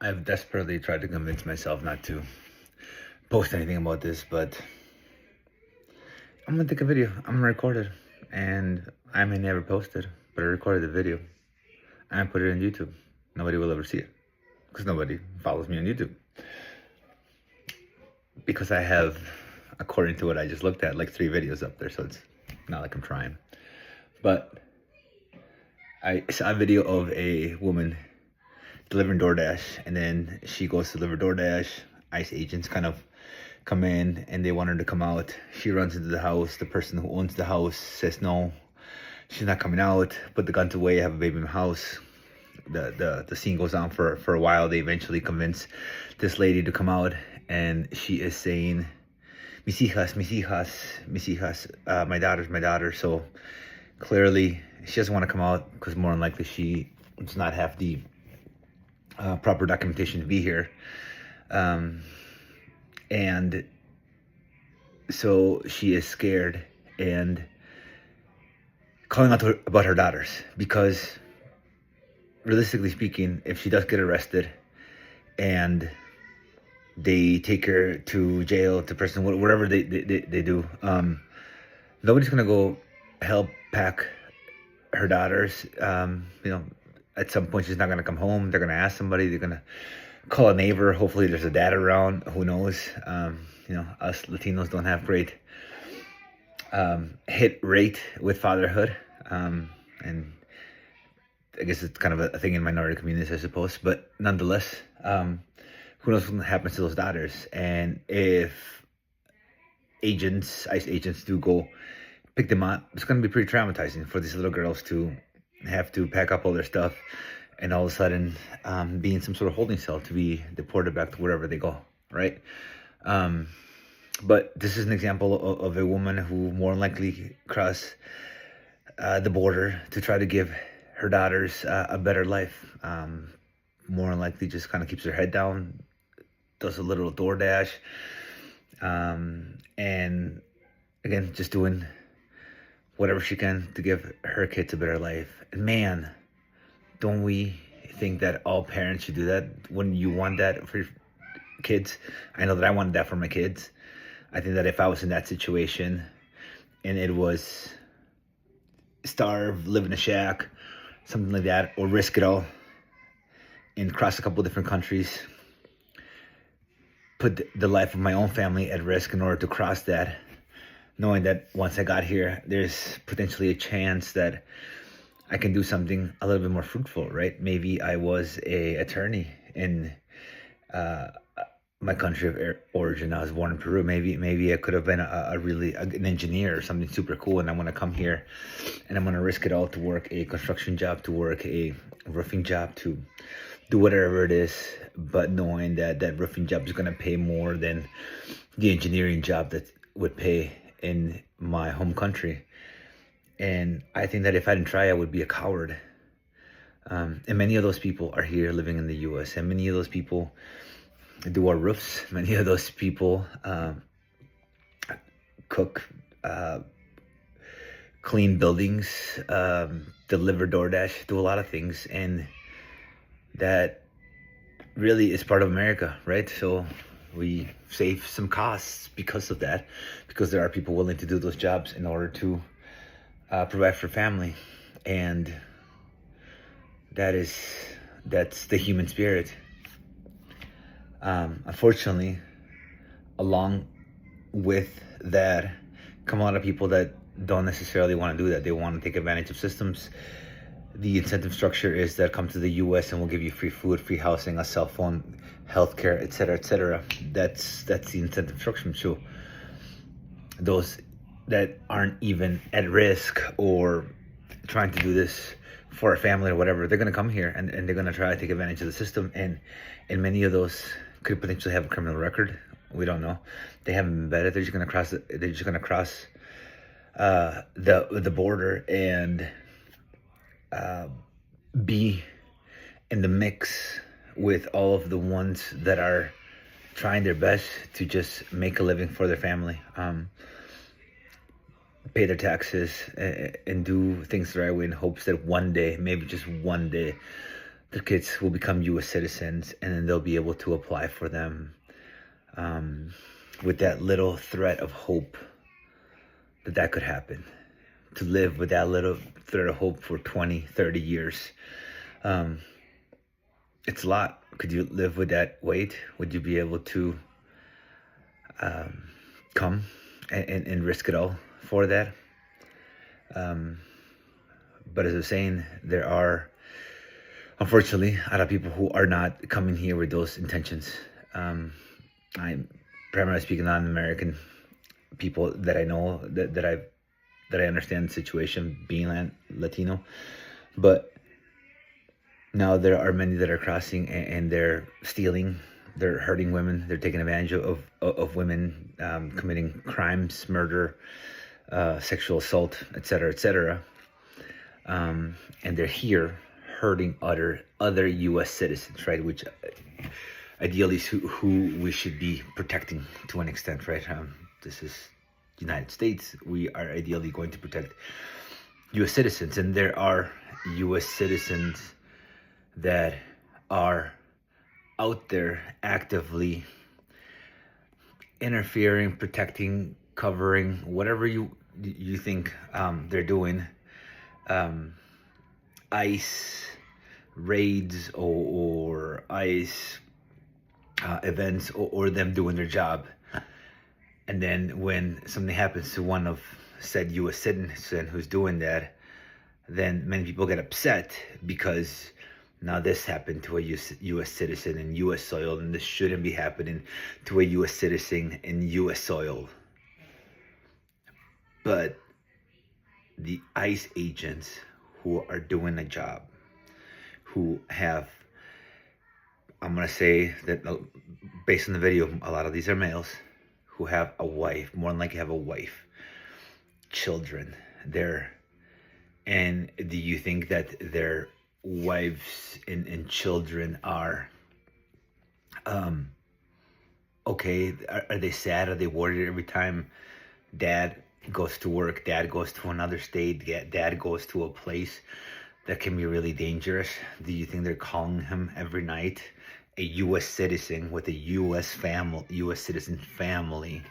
I've desperately tried to convince myself not to post anything about this, but I'm gonna take a video. I'm gonna record it, and I may never post it, but I recorded the video and I put it on YouTube. Nobody will ever see it because nobody follows me on YouTube because I have, according to what I just looked at, like 3 videos up there, so it's not like I'm trying. But I saw a video of a woman delivering DoorDash, and then she goes to deliver DoorDash. ICE agents kind of come in and they want her to come out. She runs into the house. The person who owns the house says no, she's not coming out. Put the guns away. Have a baby in the house. The scene goes on for a while. They eventually convince this lady to come out, and she is saying, "Mis hijas, mis hijas, mis hijas, my daughters, my daughters." So clearly, she doesn't want to come out because more than likely she does not have the proper documentation to be here. And so she is scared and calling out to her about her daughters because, realistically speaking, if she does get arrested and they take her to jail, to prison, whatever they do, nobody's gonna go help pack her daughters. At some point she's not gonna come home. They're gonna ask somebody. They're gonna call a neighbor. Hopefully there's a dad around. Who knows? Us Latinos don't have great hit rate with fatherhood, and I guess it's kind of a thing in minority communities, I suppose. But nonetheless, who knows what happens to those daughters? And if ICE agents do go pick them up, it's going to be pretty traumatizing for these little girls to have to pack up all their stuff and all of a sudden be in some sort of holding cell to be deported back to wherever they go, right? But this is an example of a woman who more than likely crossed the border to try to give her daughters a better life. More than likely just kind of keeps her head down, does a little DoorDash, and again, just doing whatever she can to give her kids a better life. And man, don't we think that all parents should do that? Wouldn't you want that for your kids? I know that I wanted that for my kids. I think that if I was in that situation and it was starve, live in a shack, something like that, or risk it all and cross a couple different countries, put the life of my own family at risk in order to cross that, knowing that once I got here, there's potentially a chance that I can do something a little bit more fruitful, right? Maybe I was a attorney in my country of origin. I was born in Peru. Maybe I could have been an engineer or something super cool, and I'm gonna come here and I'm gonna risk it all to work a construction job, to work a roofing job, to do whatever it is, but knowing that that roofing job is gonna pay more than the engineering job that would pay in my home country. And I think that if I didn't try, I would be a coward. And many of those people are here living in the U.S. And many of those people do our roofs. Many of those people cook, clean buildings, deliver DoorDash, do a lot of things. And that really is part of America, right? So we save some costs because of that, because there are people willing to do those jobs in order to provide for family. And that's the human spirit. Unfortunately, along with that come a lot of people that don't necessarily want to do that. They want to take advantage of systems. The incentive structure is that come to the U.S. and we'll give you free food, free housing, a cell phone, healthcare, etc., etc. That's the incentive structure. So those that aren't even at risk or trying to do this for a family or whatever, they're going to come here and they're going to try to take advantage of the system. And many of those could potentially have a criminal record. We don't know. They haven't been vetted. They're just going to cross. They're just going to cross the border and be in the mix with all of the ones that are trying their best to just make a living for their family, pay their taxes, and do things the right way in hopes that one day, maybe just one day, their kids will become U.S. citizens, and then they'll be able to apply for them with that little thread of hope that could happen. To live with that little thread of hope for 20, 30 years. It's a lot. Could you live with that weight? Would you be able to come and risk it all for that? But as I was saying, there are, unfortunately, a lot of people who are not coming here with those intentions. I'm primarily speaking on American people that I know, that I understand the situation, being Latino. But now there are many that are crossing, and they're stealing, they're hurting women, they're taking advantage of women, committing crimes, murder, sexual assault, etc., etc. And they're here hurting other U.S. citizens, right? Which ideally is who we should be protecting to an extent, right? This is the United States. We are ideally going to protect U.S. citizens, and there are U.S. citizens that are out there actively interfering, protecting, covering, whatever you think they're doing. ICE raids or ICE events, or them doing their job. And then when something happens to one of said U.S. citizen who's doing that, then many people get upset because now this happened to a U.S. citizen in U.S. soil, and this shouldn't be happening to a U.S. citizen in U.S. soil. But the ICE agents who are doing a job, who have, I'm going to say that based on the video, a lot of these are males who have a wife, more than likely have a wife, children. And do you think that their wives and children are okay? Are they sad? Are they worried every time dad goes to work, dad goes to another state, dad goes to a place that can be really dangerous? Do you think they're calling him every night? A U.S. citizen with a U.S. family, U.S. citizen family.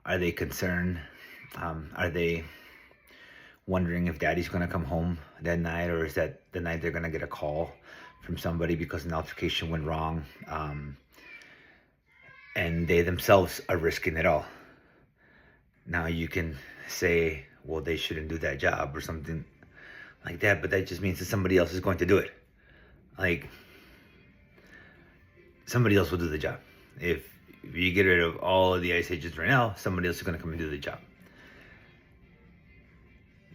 Are they concerned? Are they wondering if daddy's going to come home that night, or is that the night they're going to get a call from somebody because an altercation went wrong, and they themselves are risking it all? Now you can say, well, they shouldn't do that job or something like that, but that just means that somebody else is going to do it. Like, somebody else will do the job. If you get rid of all of the ICE agents right now, somebody else is going to come and do the job.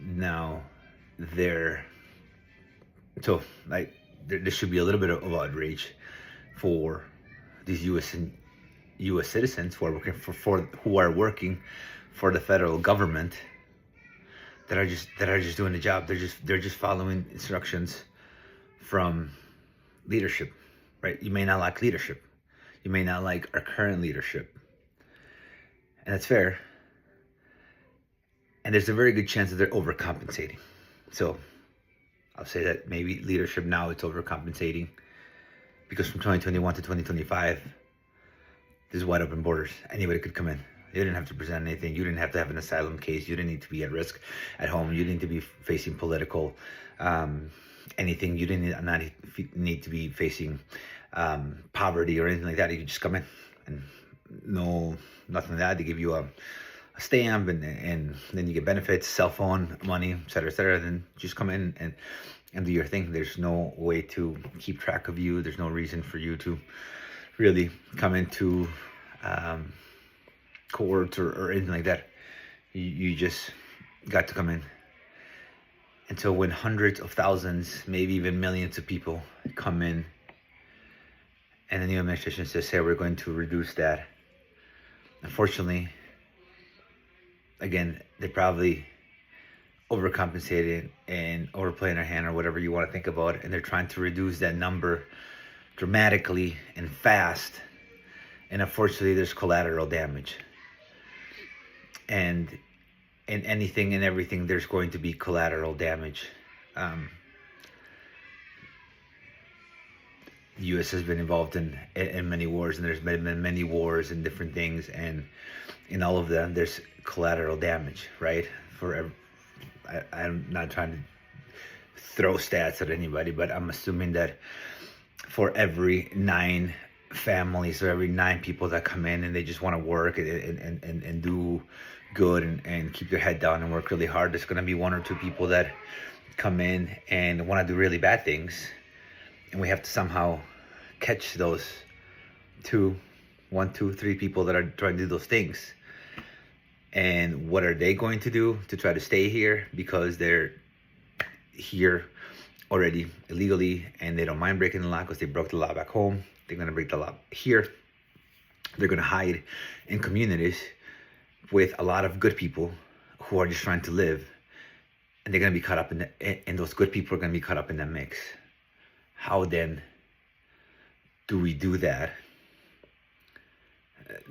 Now, there should be a little bit of outrage for these U.S. citizens who are working for the federal government, that are just doing the job. They're just following instructions from leadership, right? You may not like leadership. You may not like our current leadership, and that's fair. And there's a very good chance that they're overcompensating. So I'll say that maybe leadership now, it's overcompensating, because from 2021 to 2025, there's wide open borders. Anybody could come in. You didn't have to present anything. You didn't have to have an asylum case. You didn't need to be at risk at home. You didn't need to be facing political anything. You didn't not need to be facing poverty or anything like that. You could just come in, and nothing like that. They give you a stamp, and then you get benefits, cell phone, money, etc., etc. Then just come in and do your thing. There's no way to keep track of you. There's no reason for you to really come into courts or anything like that. You just got to come in. And so when hundreds of thousands, maybe even millions of people come in, and the new administration says, hey, we're going to reduce that, unfortunately, again, they probably overcompensated and overplaying their hand, or whatever you want to think about it, and they're trying to reduce that number dramatically and fast. And unfortunately, there's collateral damage. And in anything and everything, there's going to be collateral damage. the U.S. has been involved in many wars, and there's been many wars and different things, and in all of them, there's collateral damage, right? I'm not trying to throw stats at anybody, but I'm assuming that for every 9 families or every 9 people that come in and they just want to work and do good and keep their head down and work really hard, there's going to be 1 or 2 people that come in and want to do really bad things, and we have to somehow catch those 1, 2, 3 people that are trying to do those things. And what are they going to do to try to stay here because they're here already illegally and they don't mind breaking the law because they broke the law back home? They're going to break the law here. They're going to hide in communities with a lot of good people who are just trying to live, and they're going to be caught up and those good people are going to be caught up in that mix. How then do we do that?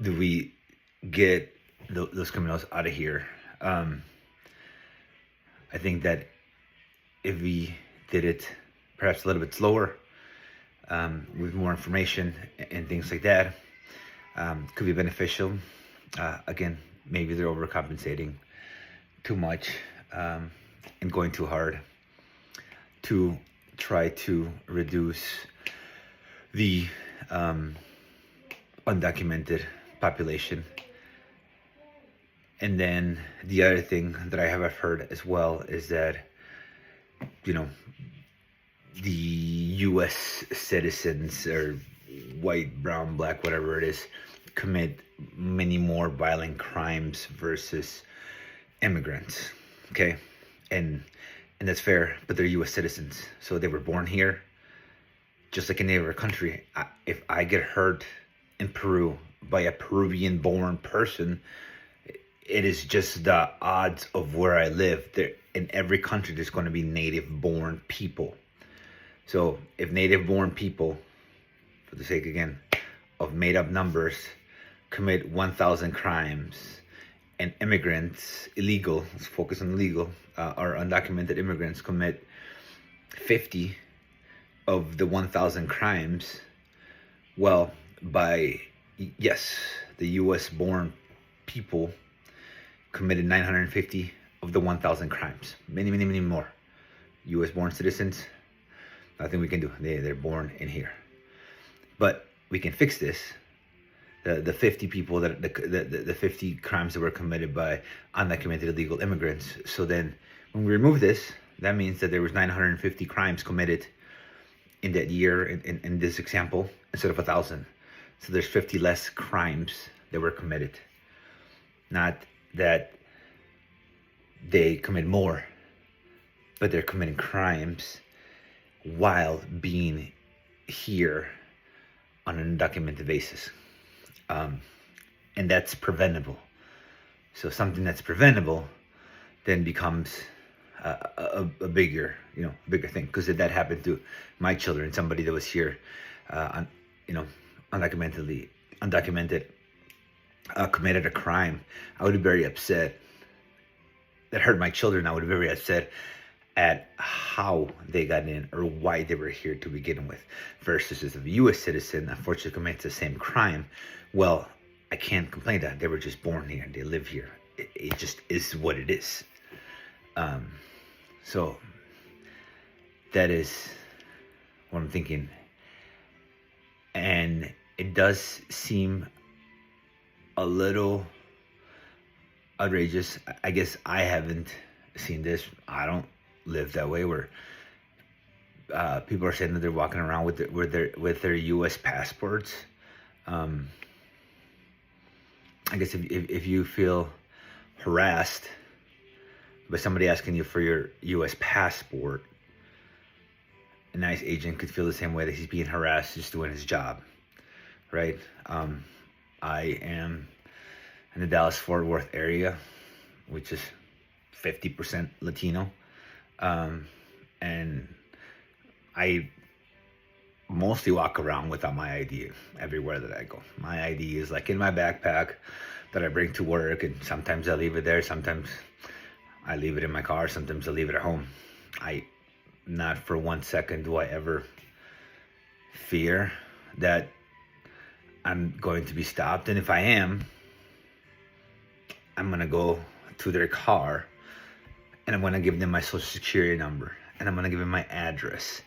Do we get those criminals out of here? I think that if we did it perhaps a little bit slower, with more information and things like that, could be beneficial. Again, maybe they're overcompensating too much and going too hard to try to reduce the undocumented population. And then the other thing that I have heard as well is that, the U.S. citizens, or white, brown, black, whatever it is, commit many more violent crimes versus immigrants. Okay, and that's fair, but they're U.S. citizens, so they were born here, just like in any other country. If I get hurt in Peru by a Peruvian-born person, it is just the odds of where I live. There, in every country, there's going to be native-born people. So if native-born people, for the sake again of made-up numbers, commit 1,000 crimes, and immigrants, illegal, let's focus on illegal, or undocumented immigrants commit 50 of the 1,000 crimes, well, the U.S.-born people committed 950 of the 1,000 crimes. Many, many, many more. U.S.-born citizens, nothing we can do. They're born in here. But we can fix this. The 50 people the 50 crimes that were committed by undocumented illegal immigrants. So then, when we remove this, that means that there was 950 crimes committed in that year in this example instead of 1,000. So there's 50 less crimes that were committed. Not that they commit more, but they're committing crimes while being here on an undocumented basis. And that's preventable. So something that's preventable then becomes a bigger thing. Because if that happened to my children, somebody that was here, undocumented, committed a crime, I would be very upset. That hurt my children. I would be very upset at how they got in or why they were here to begin with. Versus if a U.S. citizen unfortunately commits the same crime, well, I can't complain that they were just born here and they live here. It just is what it is. So that is what I'm thinking. And it does seem a little outrageous. I guess I haven't seen this. I don't live that way where people are saying that they're walking around with their U.S. passports. I guess if you feel harassed by somebody asking you for your U.S. passport, a nice agent could feel the same way that he's being harassed just doing his job, right? I am in the Dallas-Fort Worth area, which is 50% Latino, and I mostly walk around without my ID everywhere that I go. My ID is like in my backpack that I bring to work, and sometimes I leave it there, sometimes I leave it in my car, sometimes I leave it at home. Not for 1 second do I ever fear that I'm going to be stopped. And if I am, I'm going to go to their car and I'm going to give them my social security number and I'm going to give them my address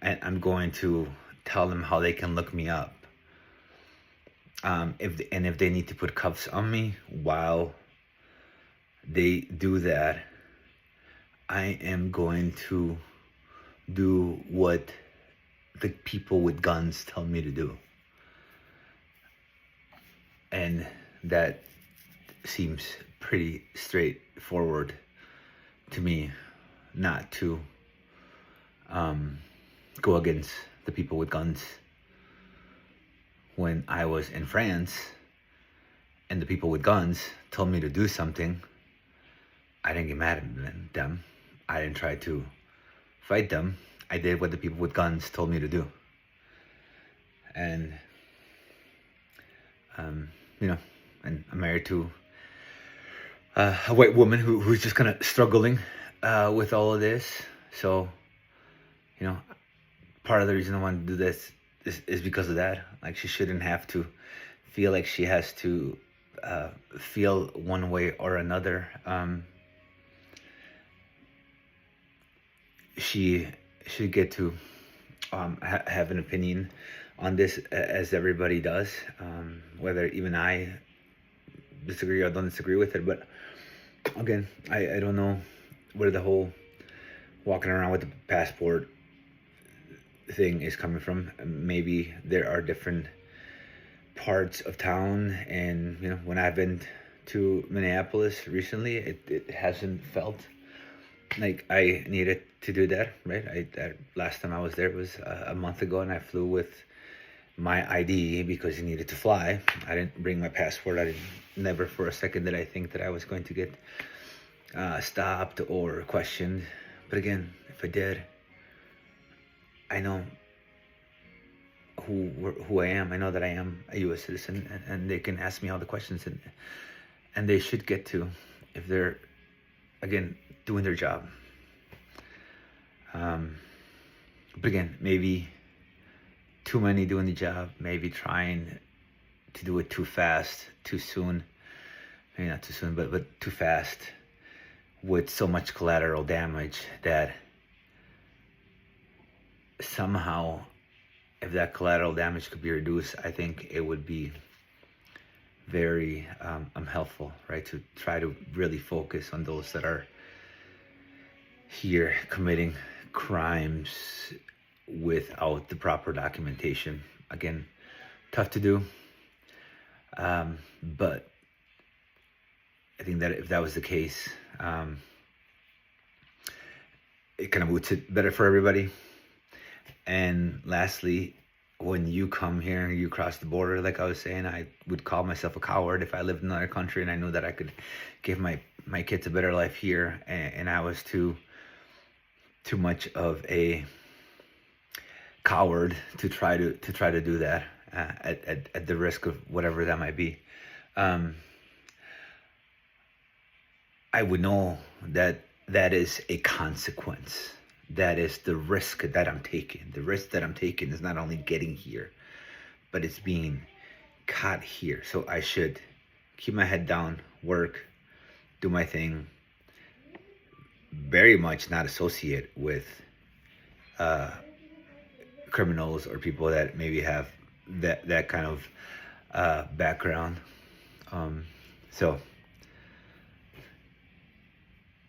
and I'm going to tell them how they can look me up. If they need to put cuffs on me while they do that, I am going to do what the people with guns tell me to do. And that seems pretty straightforward to me, not to go against the people with guns. When I was in France and the people with guns told me to do something, I didn't get mad at them. I didn't try to fight them. I did what the people with guns told me to do. And, and I'm married to a white woman who's just kind of struggling with all of this. So, part of the reason I want to do this is because of that. Like, she shouldn't have to feel like she has to feel one way or another. She should get to have an opinion on this, as everybody does, whether even I disagree or don't disagree with it. But again, I don't know where the whole walking around with the passport thing is coming from. Maybe there are different parts of town, and when I've been to Minneapolis recently, it hasn't felt like I needed to do that, right? Last time I was there was a month ago, and I flew with my ID because you needed to fly. I didn't bring my passport. Never for a second did I think that I was going to get stopped or questioned. But again, if I did, I know who I am. I know that I am a U.S. citizen, and they can ask me all the questions, and they should get to, if they're, again, doing their job. But again, maybe too many doing the job, maybe trying to do it too fast, too soon. Maybe not too soon, but too fast, with so much collateral damage that somehow, if that collateral damage could be reduced, I think it would be very helpful, right? To try to really focus on those that are here committing crimes without the proper documentation. Again, tough to do, but I think that if that was the case, it kind of boots it better for everybody. And lastly, when you come here, you cross the border, like I was saying, I would call myself a coward if I lived in another country and I knew that I could give my kids a better life here, and I was too much of a coward to try to do that at the risk of whatever that might be. I would know that is a consequence. That is the risk that I'm taking. The risk that I'm taking is not only getting here, but it's being caught here. So I should keep my head down, work, do my thing, very much not associate with criminals or people that maybe have that kind of background. So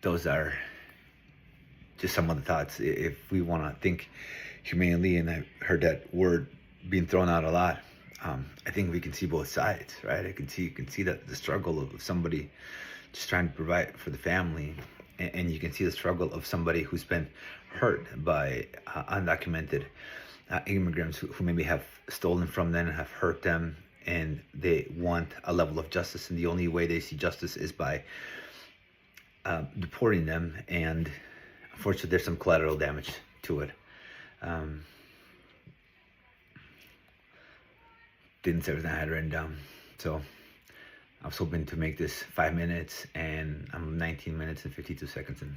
those are just some of the thoughts. If we want to think humanely, and I've heard that word being thrown out a lot, I think we can see both sides, right? You can see that the struggle of somebody just trying to provide for the family, and you can see the struggle of somebody who's been hurt by undocumented immigrants who maybe have stolen from them and have hurt them, and they want a level of justice, and the only way they see justice is by deporting them. And unfortunately, there's some collateral damage to it. Didn't say everything I had written down. So I was hoping to make this 5 minutes, and I'm 19 minutes and 52 seconds in.